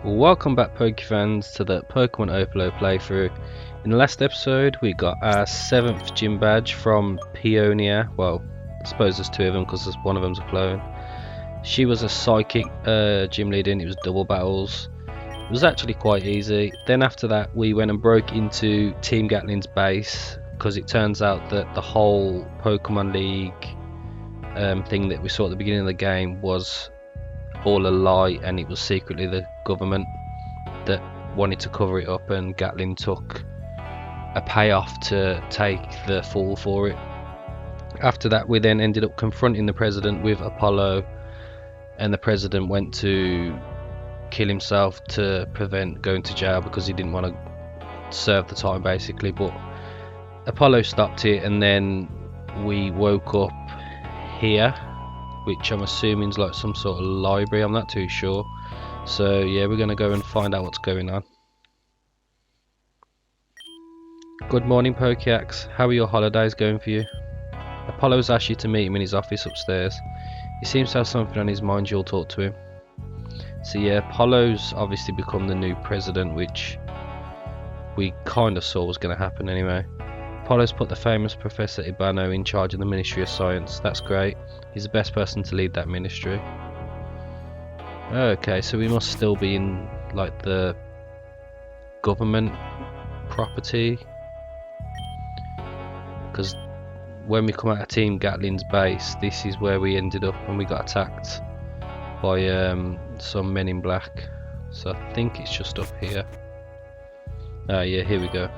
Welcome back Pokefans to the Pokemon Opalo playthrough. In the last episode we got our 7th gym badge from Peonia. Well, I suppose there's 2 of them because one of them's a clone. She was a psychic gym leader and it was double battles. It was actually quite easy. Then after that we went and broke into Team Gattling's base because it turns out that the whole Pokemon League thing that we saw at the beginning of the game was all a lie, and it was secretly the government that wanted to cover it up, and Gattling took a payoff to take the fall for it. After that we then ended up confronting the president with Opalo, and the president went to kill himself to prevent going to jail because he didn't want to serve the time basically, but Opalo stopped it, and then we woke up here, which I'm assuming is like some sort of library, I'm not too sure. So yeah, we're going to go and find out what's going on. Good morning Pokeax, how are your holidays going for you? Apollo's asked you to meet him in his office upstairs. He seems to have something on his mind, you'll talk to him. So yeah, Apollo's obviously become the new president, which we kind of saw was going to happen anyway. Apollo's put the famous Professor Ibano in charge of the Ministry of Science. That's great. He's the best person to lead that ministry. Okay, so we must still be in like the government property, because when we come out of Team Gattling's base, this is where we ended up when we got attacked by some men in black. So I think it's just up here. Ah yeah, here we go.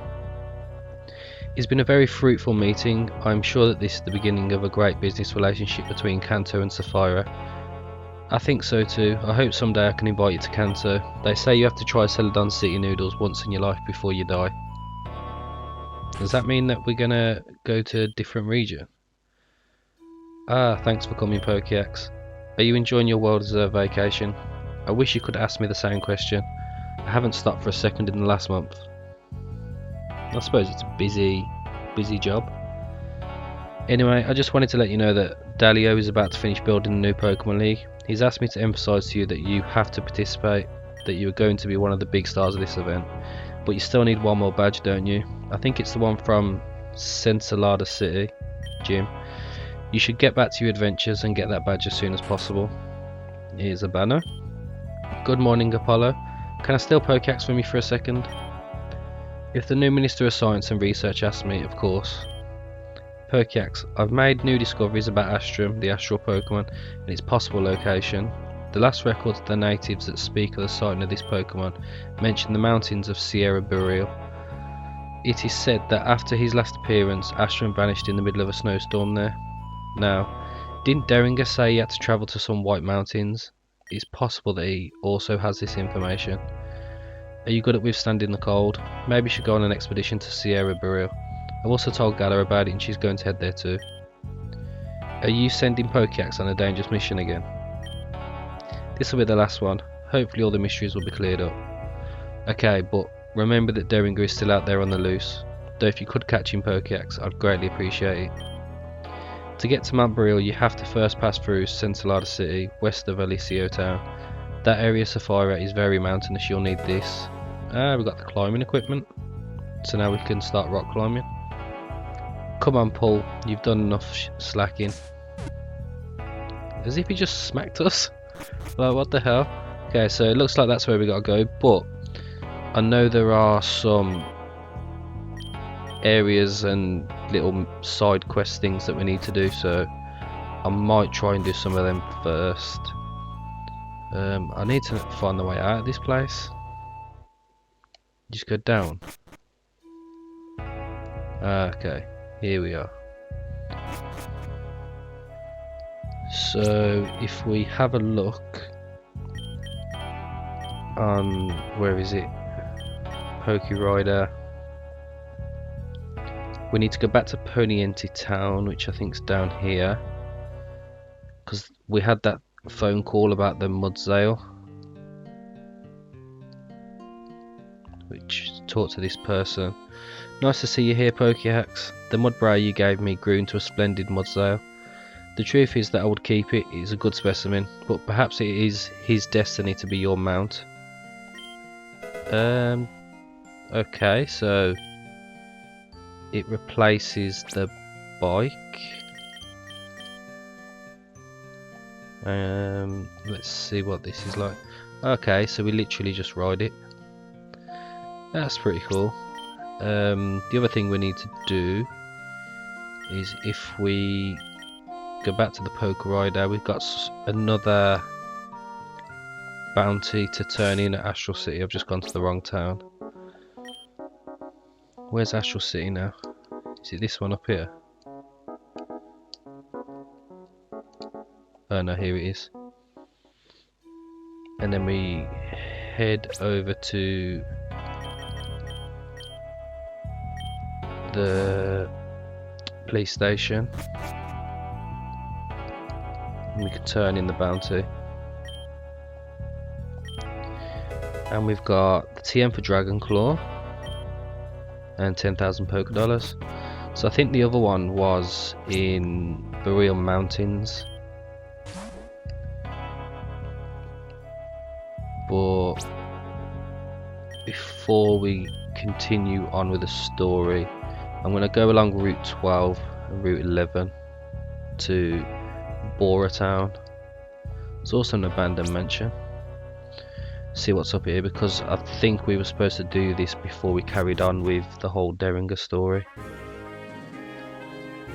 It's been a very fruitful meeting. I'm sure that this is the beginning of a great business relationship between Kanto and Cefira. I think so too. I hope someday I can invite you to Kanto. They say you have to try Celadon City noodles once in your life before you die. Does that mean that we're gonna go to a different region? Ah, thanks for coming Pokeax. Are you enjoying your well-deserved vacation? I wish you could ask me the same question. I haven't stopped for a second in the last month. I suppose it's a busy job. Anyway, I just wanted to let you know that Dalio is about to finish building the new Pokemon League. He's asked me to emphasise to you that you have to participate, that you are going to be one of the big stars of this event. But you still need one more badge, don't you? I think it's the one from Cefira City Gym. You should get back to your adventures and get that badge as soon as possible. Here's a banner. Good morning, Opalo. Can I steal Pokeax from you for a second? If the new Minister of Science and Research asks me, of course. Pokeax, I've made new discoveries about Astrum, the astral Pokemon, and its possible location. The last records of the natives that speak of the sighting of this Pokemon mention the mountains of Sierra Boreal. It is said that after his last appearance, Astrum vanished in the middle of a snowstorm there. Now, didn't Deringer say he had to travel to some white mountains? It's possible that he also has this information. Are you good at withstanding the cold? Maybe you should go on an expedition to Sierra Boreal. I've also told Gala about it and she's going to head there too. Are you sending Pokeax on a dangerous mission again? This will be the last one. Hopefully all the mysteries will be cleared up. Okay, but remember that Deringer is still out there on the loose. Though if you could catch him Pokeax, I'd greatly appreciate it. To get to Mount Boreal, you have to first pass through Cefira City, west of Alicio Town. That area Cefira is very mountainous, you'll need this. We've got the climbing equipment, so now we can start rock climbing. Come on Paul, you've done enough slacking. As if he just smacked us. Like what the hell? Okay, so it looks like that's where we gotta go, but I know there are some areas and little side quest things that we need to do, so I might try and do some of them first. I need to find the way out of this place. Just go down. Okay, here we are. So if we have a look on, where is it? Poke Rider. We need to go back to Poniente Town, which I think is down here, because we had that phone call about the Mudsale, which talked to this person. Nice to see you here Pokeax. The Mudbray you gave me grew into a splendid Mudsale. The truth is that I would keep it. It is a good specimen, but perhaps it is his destiny to be your mount. Okay, so it replaces the bike. Let's see what this is like. Okay, so we literally just ride it. That's pretty cool. The other thing we need to do is, if we go back to the poker rider, we've got another bounty to turn in at Astral City. I've just gone to the wrong town. Where's Astral City now? Is it this one up here? Oh no, here it is. And then we head over to the police station. And we can turn in the bounty. And we've got the TM for Dragon Claw and 10,000 poker dollars. So I think the other one was in Burial Mountains. But before we continue on with the story, I'm going to go along Route 12 and Route 11 to Bora Town. It's also an abandoned mansion. See what's up here, because I think we were supposed to do this before we carried on with the whole Derringer story.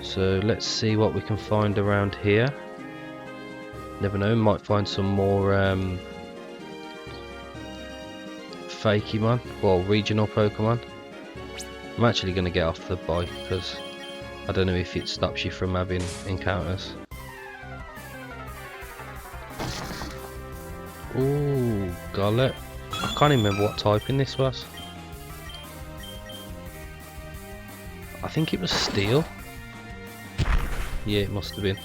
So let's see what we can find around here. Never know, might find some more Fakemon, well, regional Pokemon. I'm actually going to get off the bike because I don't know if it stops you from having encounters. Ooh, Gollet. I can't even remember what typing this was. I think it was Steel. Yeah, it must have been.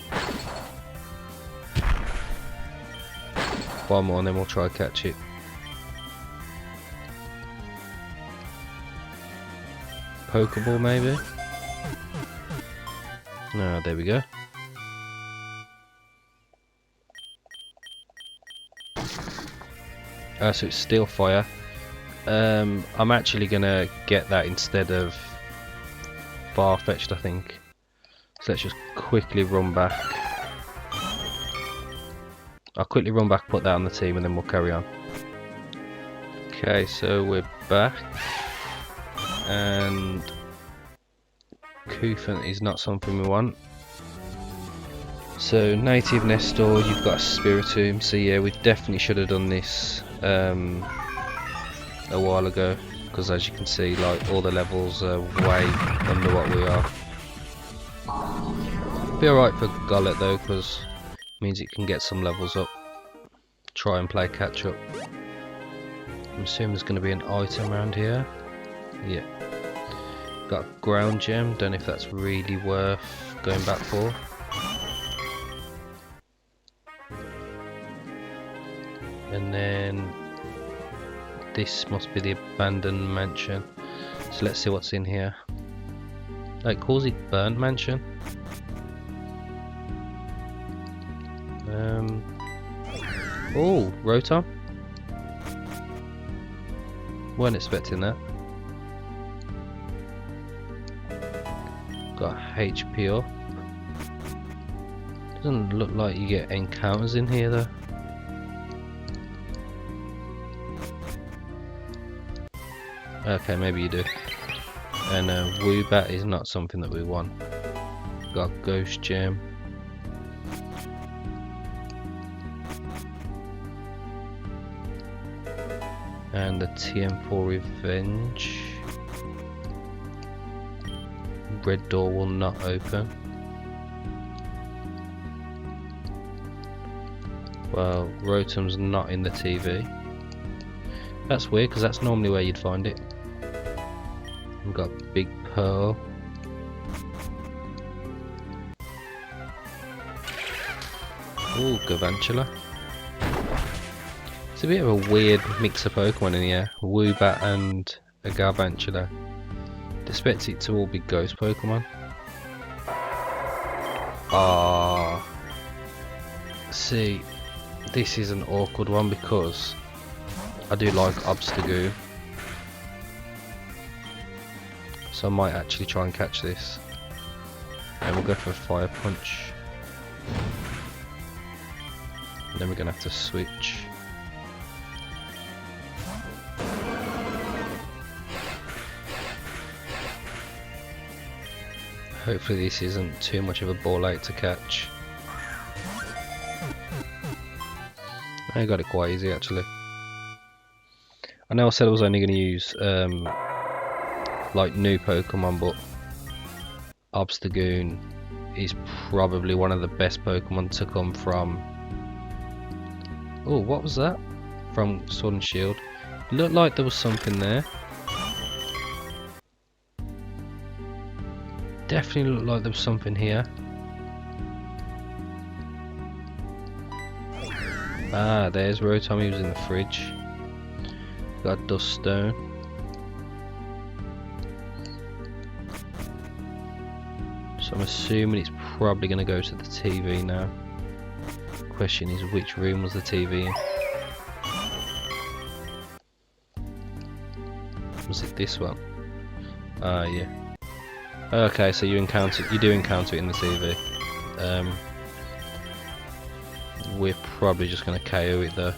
One more and then we'll try to catch it. Pokeball maybe? No, there we go. So it's Steel Fire. I'm actually gonna get that instead of Farfetch'd, I think. So let's just quickly run back. I'll quickly run back, put that on the team, and then we'll carry on. Okay, so we're back. And Kufan is not something we want. So native Nestor, you've got a Spiritomb. So yeah, we definitely should have done this a while ago, because as you can see, like, all the levels are way under what we are. Be alright for Gollet though, because it means it can get some levels up. Try and play catch up. I'm assuming there's going to be an item around here. Yeah. Got a ground gem, don't know if that's really worth going back for. And then this must be the abandoned mansion. So let's see what's in here. It calls it Burnt Mansion. Oh, Rotom. Weren't expecting that. Got HP up. Doesn't look like you get encounters in here though. Okay, maybe you do. And Woobat is not something that we want. Got Ghost Gem. And the TM4 Revenge. Red door will not open. Well, Rotom's not in the TV. That's weird, because that's normally where you'd find it. We've got Big Pearl. Ooh, Galvantula. It's a bit of a weird mix of Pokemon in here. Woobat and a Galvantula. Expect it to all be ghost Pokemon. See, this is an awkward one because I do like Obstagoon, So I might actually try and catch this. And we'll go for a fire punch. And then we're gonna have to switch. Hopefully this isn't too much of a ball out to catch. I got it quite easy actually. I know I said I was only going to use like new Pokemon, but Obstagoon is probably one of the best Pokemon to come from. Oh, what was that? From Sword and Shield. It looked like there was something there. Definitely looked like there was something here. Ah, there's Rotom. He was in the fridge. Got a Dust Stone. So I'm assuming it's probably going to go to the TV now. Question is, which room was the TV in? Was it this one? Ah, yeah. Okay, so you do encounter it in the TV. We're probably just going to KO it though.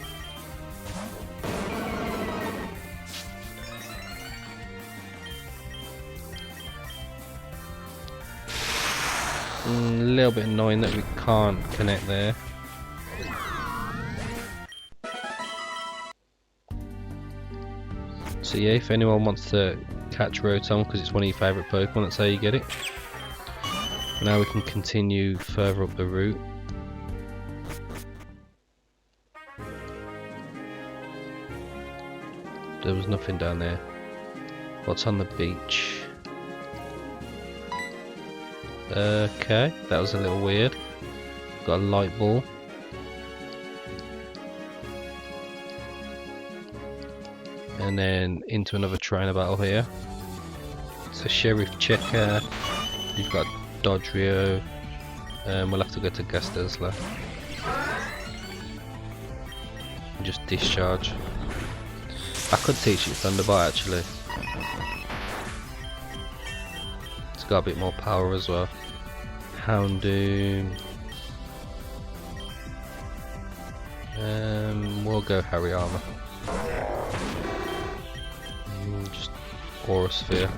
A little bit annoying that we can't connect there. So yeah, if anyone wants to catch Rotom because it's one of your favourite Pokemon, that's how you get it. Now we can continue further up the route. There was nothing down there. What's on the beach? Okay, that was a little weird. Got a light ball. And then into another trainer battle here. So Sheriff Checker. You've got Dodrio. We'll have to go to Gastesla. And just discharge. I could teach it Thunderbite actually. It's got a bit more power as well. Houndoom. We'll go Hariyama. Just Aura Sphere.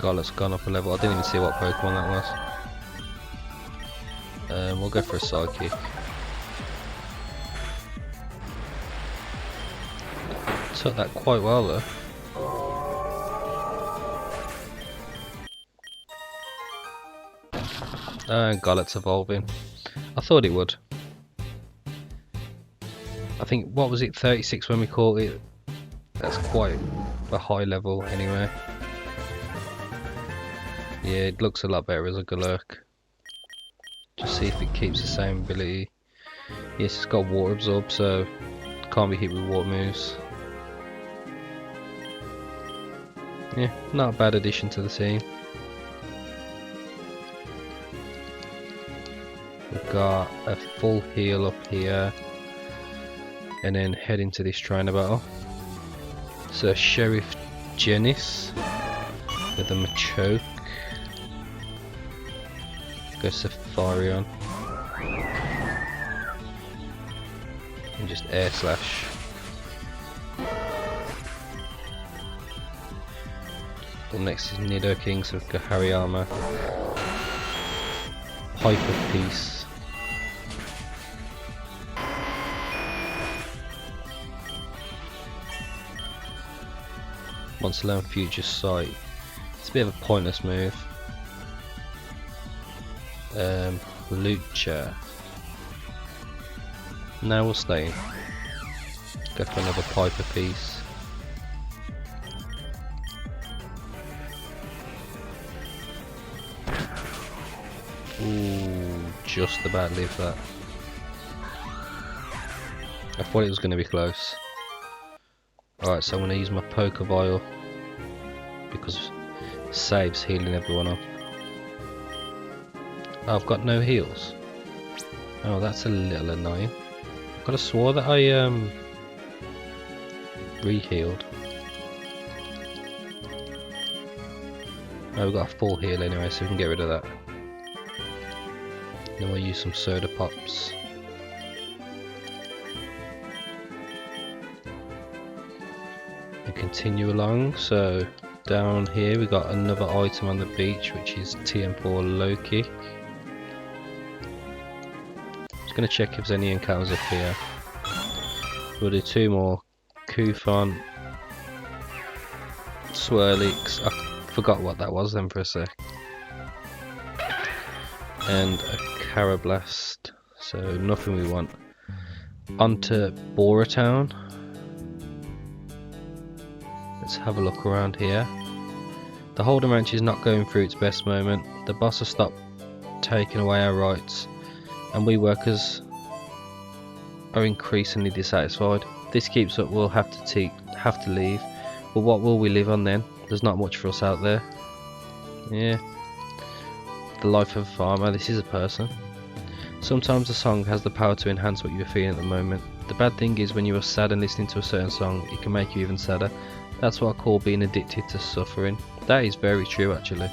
Gollet's gone up a level. I didn't even see what Pokemon that was. We'll go for a Psychic. Took that quite well though. Gollet's evolving. I thought it would. I think, what was it, 36 when we caught it? That's quite a high level anyway. Yeah, it looks a lot better as a Galurk. Just see if it keeps the same ability. Yes, it's got Water Absorb, so it can't be hit with water moves. Yeah, not a bad addition to the team. We've got a full heal up here. And then head into this trainer battle. So Sheriff Genis with a Machoke. Go Cefira and just Air Slash. Up next is Nidoking, so we've got Hariyama. Hyper Piece. Wants to learn Future Sight. It's a bit of a pointless move. Lucha. Now we'll stay. Go for another Piper Piece. Ooh, just about lived that. I thought it was going to be close. Alright, so I'm going to use my Pokeball because saves healing everyone up. Oh, I've got no heals. Oh, that's a little annoying. Could have swore that I re-healed. Oh, we've got a full heal anyway, so we can get rid of that. Then we'll use some soda pops. And continue along. So down here we got another item on the beach, which is TM4 low kick. Just gonna check if there's any encounters up here. We'll do 2 more. Kufon, Swirlix. I forgot what that was then for a sec. And a Carablast. So nothing we want. Onto Bora Town. Let's have a look around here. The Holden Ranch is not going through its best moment. The boss has stopped taking away our rights, and we workers are increasingly dissatisfied. If this keeps up, we'll have to leave. But what will we live on then? There's not much for us out there. Yeah. The life of a farmer. This is a person. Sometimes a song has the power to enhance what you're feeling at the moment. The bad thing is when you are sad and listening to a certain song, it can make you even sadder. That's what I call being addicted to suffering. That is very true actually.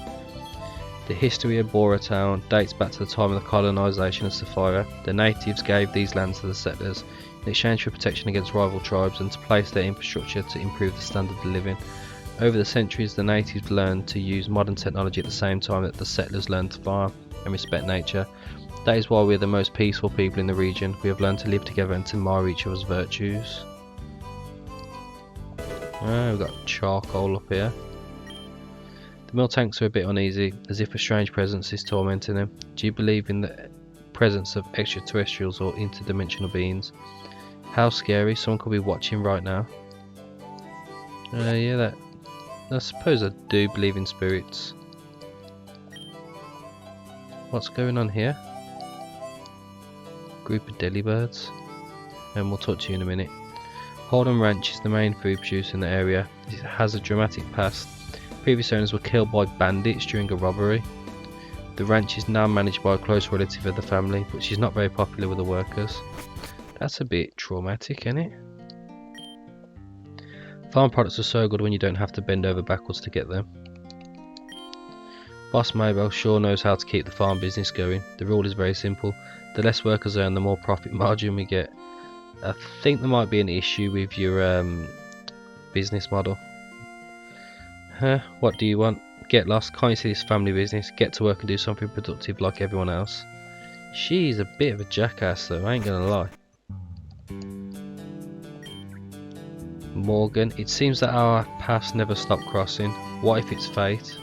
The history of Bora Town dates back to the time of the colonisation of Cefira. The natives gave these lands to the settlers in exchange for protection against rival tribes and to place their infrastructure to improve the standard of living. Over the centuries, the natives learned to use modern technology at the same time that the settlers learned to farm and respect nature. That is why we are the most peaceful people in the region. We have learned to live together and to admire each other's virtues. We've got charcoal up here. The mill tanks are a bit uneasy, as if a strange presence is tormenting them. Do you believe in the presence of extraterrestrials or interdimensional beings? How scary, someone could be watching right now. Yeah, I suppose I do believe in spirits. What's going on here? Group of delibirds. And we'll talk to you in a minute. Holden Ranch is the main food producer in the area. It has a dramatic past. Previous owners were killed by bandits during a robbery. The ranch is now managed by a close relative of the family, but she's not very popular with the workers. That's a bit traumatic, isn't it? Farm products are so good when you don't have to bend over backwards to get them. Boss Mabel sure knows how to keep the farm business going. The rule is very simple. The less workers earn, the more profit margin we get. I think there might be an issue with your business model. What do you want? Get lost? Can't you see this family business? Get to work and do something productive like everyone else. She's a bit of a jackass though, I ain't gonna lie. Morgan, it seems that our paths never stop crossing. What if it's fate?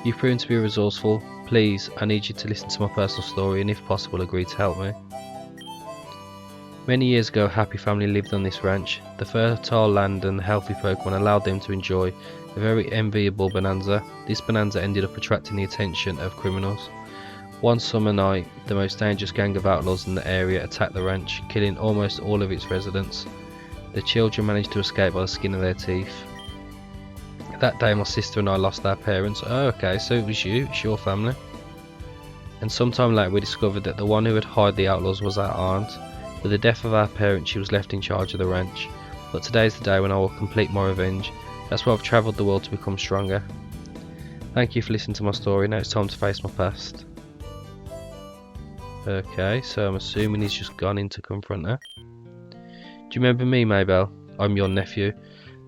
You've proven to be resourceful. Please, I need you to listen to my personal story and if possible agree to help me. Many years ago, a happy family lived on this ranch. The fertile land and the healthy Pokemon allowed them to enjoy a very enviable bonanza. This bonanza ended up attracting the attention of criminals. One summer night, the most dangerous gang of outlaws in the area attacked the ranch, killing almost all of its residents. The children managed to escape by the skin of their teeth. That day my sister and I lost our parents. Oh, okay, so it was you, it's your family. And sometime later we discovered that the one who had hired the outlaws was our aunt. With the death of our parents she was left in charge of the ranch. But today's the day when I will complete my revenge. That's why I've travelled the world to become stronger. Thank you for listening to my story, now it's time to face my past. Okay, so I'm assuming he's just gone in to confront her. Do you remember me, Mabel? I'm your nephew.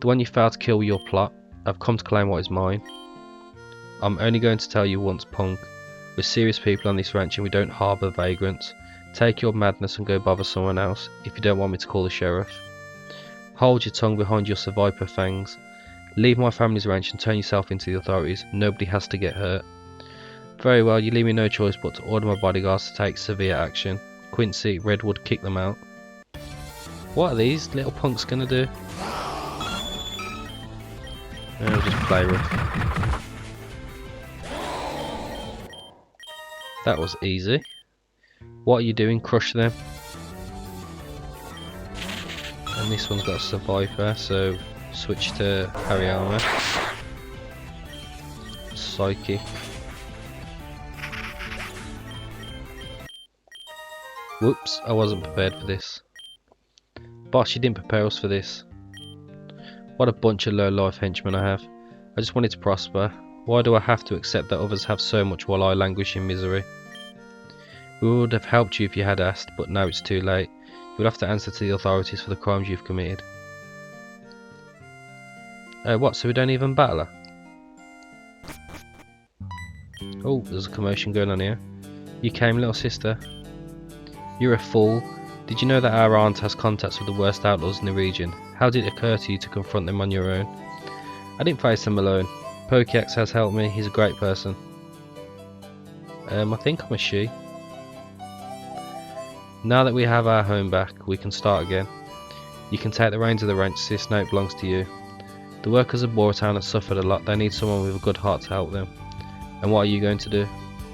The one you failed to kill with your plot. I've come to claim what is mine. I'm only going to tell you once, punk. We're serious people on this ranch and we don't harbour vagrants. Take your madness and go bother someone else, if you don't want me to call the sheriff. Hold your tongue behind your Viper fangs. Leave my family's ranch and turn yourself into the authorities. Nobody has to get hurt. Very well, you leave me no choice but to order my bodyguards to take severe action. Quincy, Redwood, kick them out. What are these little punks gonna do? I'll just play rough. That was easy. What are you doing? Crush them. And this one's got a survivor, so switch to Hariyama. Psychic. Whoops, I wasn't prepared for this. Boss, you didn't prepare us for this. What a bunch of low-life henchmen I have. I just wanted to prosper. Why do I have to accept that others have so much while I languish in misery? We would have helped you if you had asked, but now it's too late. You'll have to answer to the authorities for the crimes you've committed. What, so we don't even battle her? Oh, there's a commotion going on here. You came, little sister. You're a fool. Did you know that our aunt has contacts with the worst outlaws in the region? How did it occur to you to confront them on your own? I didn't face them alone. Pokeax has helped me, he's a great person. I think I'm a she. Now that we have our home back, we can start again. You can take the reins of the ranch, sis, now it belongs to you. The workers of Boratown have suffered a lot, they need someone with a good heart to help them. And what are you going to do?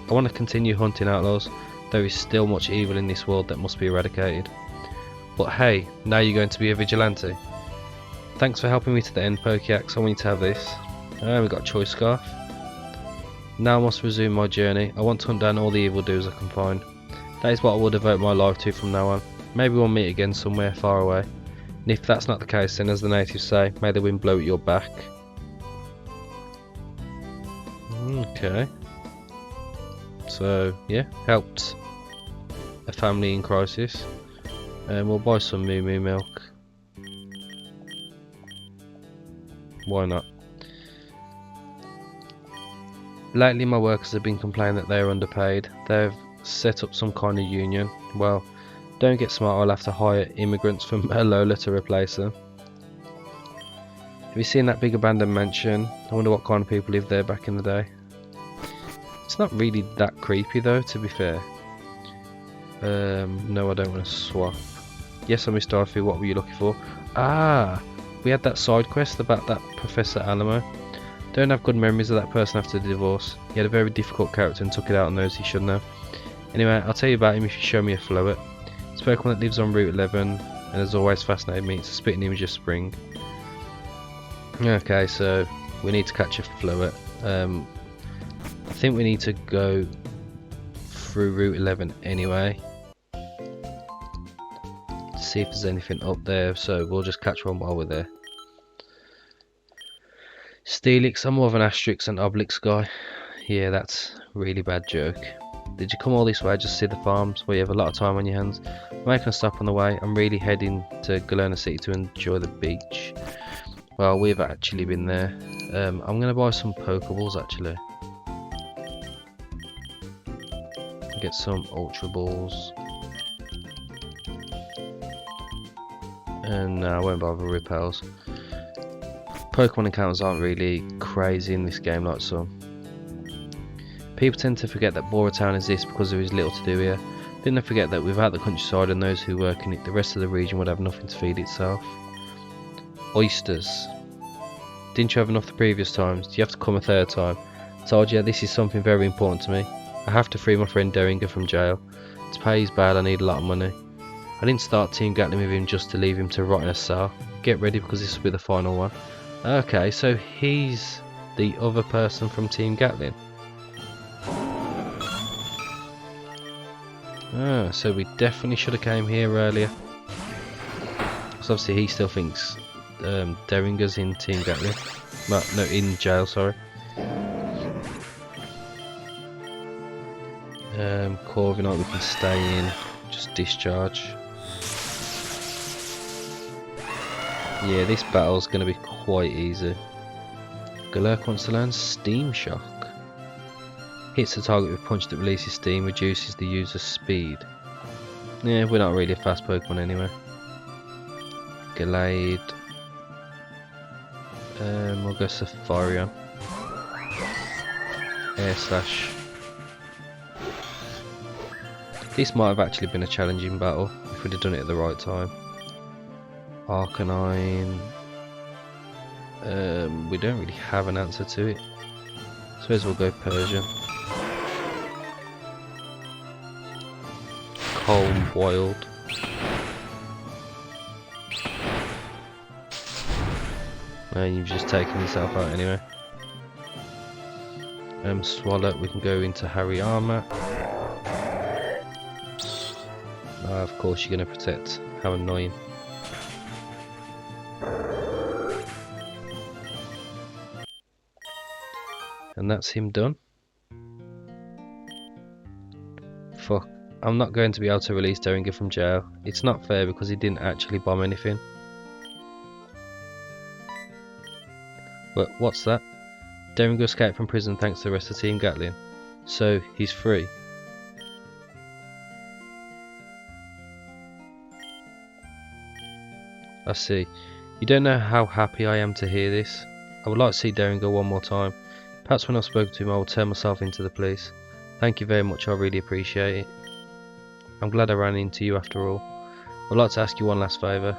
I want to continue hunting outlaws. There is still much evil in this world that must be eradicated. But hey, now you're going to be a vigilante. Thanks for helping me to the end, Pokeax. I want you to have this. We got a choice scarf. Now I must resume my journey. I want to hunt down all the evildoers I can find. That is what I will devote my life to from now on. Maybe we'll meet again somewhere far away. And if that's not the case, then as the natives say, may the wind blow at your back. Okay. So, yeah, helped a family in crisis. And we'll buy some moo moo milk. Why not? Lately my workers have been complaining that they are underpaid. They've set up some kind of union. Well, don't get smart, I'll have to hire immigrants from Alola to replace them. Have you seen that big abandoned mansion? I wonder what kind of people lived there back in the day. It's not really that creepy though, to be fair. No, I don't want to swap. Yes, I'm Mr. Arthur, what were you looking for? Ah, we had that side quest about that Professor Alamo. Don't have good memories of that person after the divorce. He had a very difficult character and took it out on those he shouldn't have. Anyway, I'll tell you about him if you show me a Floet. It's a Pokemon that lives on Route 11 and has always fascinated me. It's a spitting image of spring. Okay, so we need to catch a Floet. I think we need to go through Route 11 anyway. See if there's anything up there, so we'll just catch one while we're there. Steelix, I'm more of an Asterix and Obelix guy. Yeah, that's a really bad joke. Did you come all this way just to see the farms where you have a lot of time on your hands? I'm making a stop on the way. I'm really heading to Galena City to enjoy the beach. Well, we've actually been there. I'm going to buy some Pokeballs actually. Get some Ultra Balls. And I won't bother with repels. Pokemon encounters aren't really crazy in this game like some. People tend to forget that Boratown exists because there is little to do here. Then they forget that without the countryside and those who work in it, the rest of the region would have nothing to feed itself. Oysters. Didn't you have enough the previous times? Do you have to come a third time? I told you, this is something very important to me. I have to free my friend Deringer from jail. To pay his bail I need a lot of money. I didn't start Team Gattling with him just to leave him to rot in a cell. Get ready because this will be the final one. Okay, so he's the other person from Team Gattling. So we definitely should have came here earlier. Because obviously he still thinks Deringer's in Team Gattling. Well, no, in jail, sorry. Corviknight we can stay in, just discharge. Yeah, this battle's going to be quite easy. Galurk wants to learn Steam Shock. Hits the target with a punch that releases steam, reduces the user's speed. Yeah, we're not really a fast Pokemon anyway. Gallade. We'll go Safarian. Air Slash. This might have actually been a challenging battle if we'd have done it at the right time. Arcanine. We don't really have an answer to it. Suppose we'll go Persian. Calm Wild. And you've just taken yourself out anyway. Swallow, we can go into Hariyama. Of course you're going to protect. How annoying. And that's him done. Fuck. I'm not going to be able to release Derringer from jail. It's not fair because he didn't actually bomb anything. But what's that? Derringer escaped from prison thanks to the rest of Team Gattling. So he's free. I see. You don't know how happy I am to hear this. I would like to see Derringer one more time. Perhaps when I've spoken to him I will turn myself into the police. Thank you very much, I really appreciate it. I'm glad I ran into you after all. I'd like to ask you one last favour.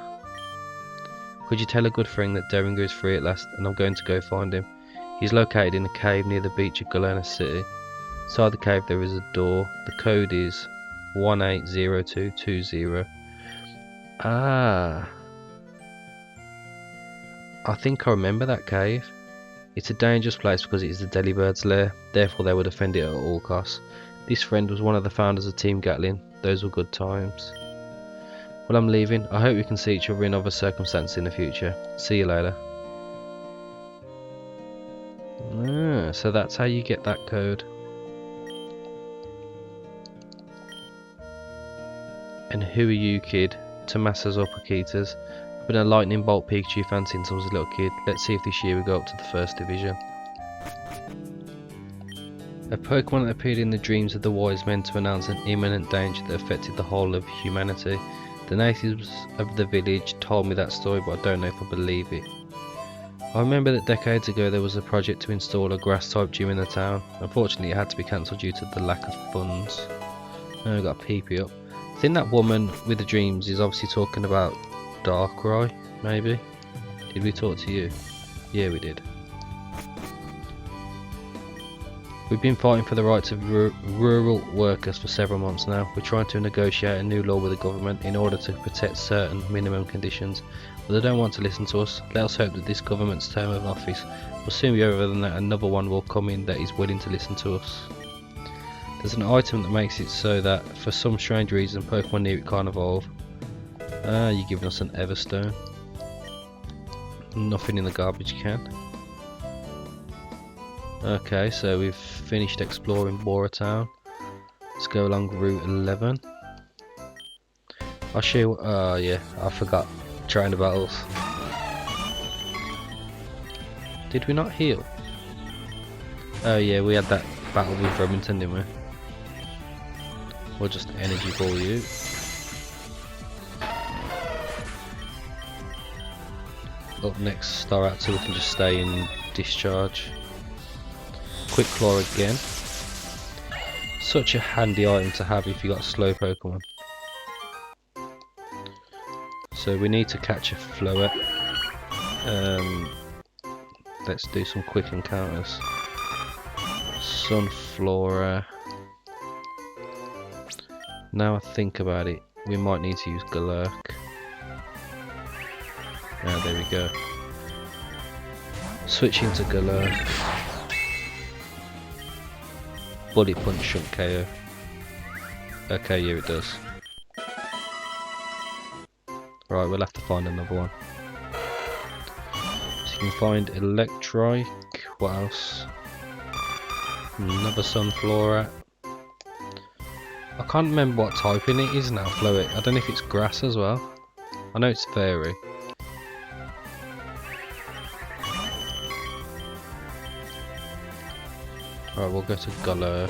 Could you tell a good friend that Derringer is free at last and I'm going to go find him? He's located in a cave near the beach of Galena City. Inside the cave there is a door. The code is 180220. Ah, I think I remember that cave. It's a dangerous place because it is the Delibird's lair, therefore they would defend it at all costs. This friend was one of the founders of Team Gattling. Those were good times. Well, I'm leaving. I hope we can see each other in other circumstances in the future. See you later. Ah, so that's how you get that code. And who are you, kid? Tomasas or Paquitas? I've been a lightning bolt Pikachu fan since I was a little kid. Let's see if this year we go up to the first division. A Pokemon that appeared in the dreams of the wise men to announce an imminent danger that affected the whole of humanity. The natives of the village told me that story, but I don't know if I believe it. I remember that decades ago there was a project to install a grass type gym in the town. Unfortunately it had to be cancelled due to the lack of funds. Oh, I got a PP up. I think that woman with the dreams is obviously talking about Darkrai, maybe? Did we talk to you? Yeah, we did. We've been fighting for the rights of rural workers for several months now. We're trying to negotiate a new law with the government in order to protect certain minimum conditions, but they don't want to listen to us. Let us hope that this government's term of office will soon be over and that another one will come in that is willing to listen to us. There's an item that makes it so that, for some strange reason, Pokemon near it can't evolve. Ah, you're giving us an Everstone. Nothing in the garbage can. Okay, so we've finished exploring Bora Town. Let's go along Route 11. I'll show you. Yeah, I forgot. Trainer battles. Did we not heal? Oh yeah, we had that battle with Remington, didn't we? We'll just energy ball you. Up next, Staraptor, so we can just stay in discharge. Quick Claw again. Such a handy item to have if you got a slow Pokemon. So we need to catch a Floette. Let's do some quick encounters. Sunflora. Now I think about it, we might need to use Galurk. Ah, there we go. Switching to Galurk. Bullet Punch shouldn't KO. Okay, yeah it does. Right, we'll have to find another one. So you can find Electrike. What else? Another Sunflora. I can't remember what typing it is now, Floette. I don't know if it's grass as well. I know it's fairy. Right, we'll go to Galurk.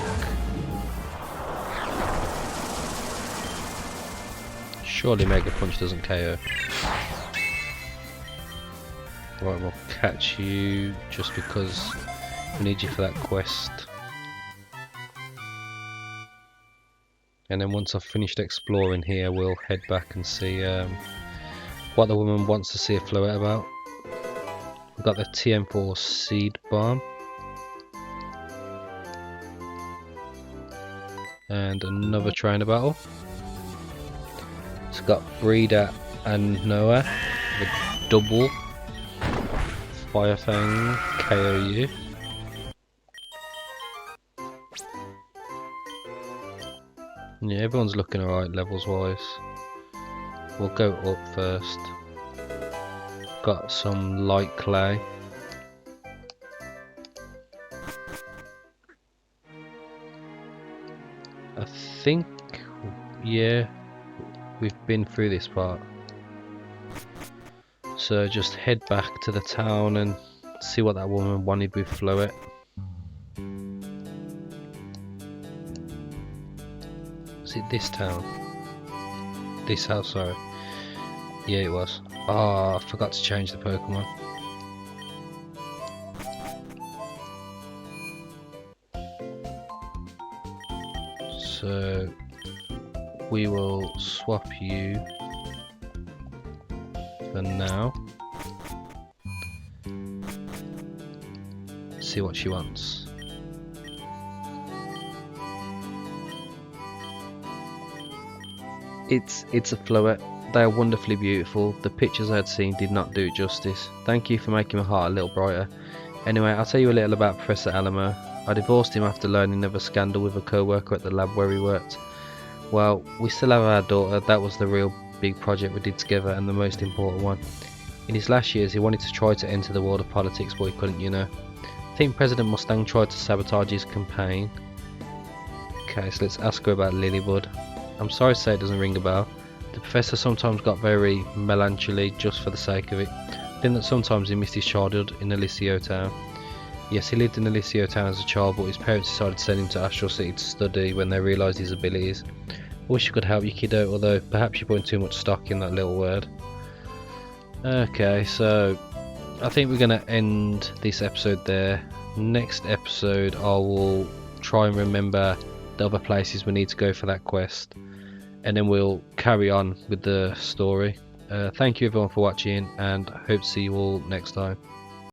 Surely Mega Punch doesn't KO. Right, we'll catch you just because we need you for that quest. And then once I've finished exploring here, we'll head back and see what the woman wants to see a Floette about. We've got the TM4 Seed Bomb. And another trainer battle. It's got Breeder and Noah with double Fire Fang KOU. Yeah, everyone's looking alright levels wise. We'll go up first. Got some light clay. think, yeah, we've been through this part. So just head back to the town and see what that woman wanted with Floet. Is it this town? This house, sorry. Yeah, it was. Oh, I forgot to change the Pokemon. So we will swap you for now. See what she wants. It's a Floet. They are wonderfully beautiful. The pictures I had seen did not do it justice. Thank you for making my heart a little brighter. Anyway, I'll tell you a little about Professor Alamo. I divorced him after learning of a scandal with a co-worker at the lab where he worked. Well, we still have our daughter. That was the real big project we did together, and the most important one. In his last years, he wanted to try to enter the world of politics, but he couldn't, you know. I think President Mustang tried to sabotage his campaign. Okay, so let's ask her about Lilybud. I'm sorry to say it doesn't ring a bell. The professor sometimes got very melancholy just for the sake of it. I think that sometimes he missed his childhood in Alicio Town. Yes, he lived in Alicio Town as a child, but his parents decided to send him to Astral City to study when they realised his abilities. I wish I could help you, kiddo, although perhaps you're putting too much stock in that little word. Okay, so I think we're going to end this episode there. Next episode I will try and remember the other places we need to go for that quest, and then we'll carry on with the story. Thank you everyone for watching, and I hope to see you all next time.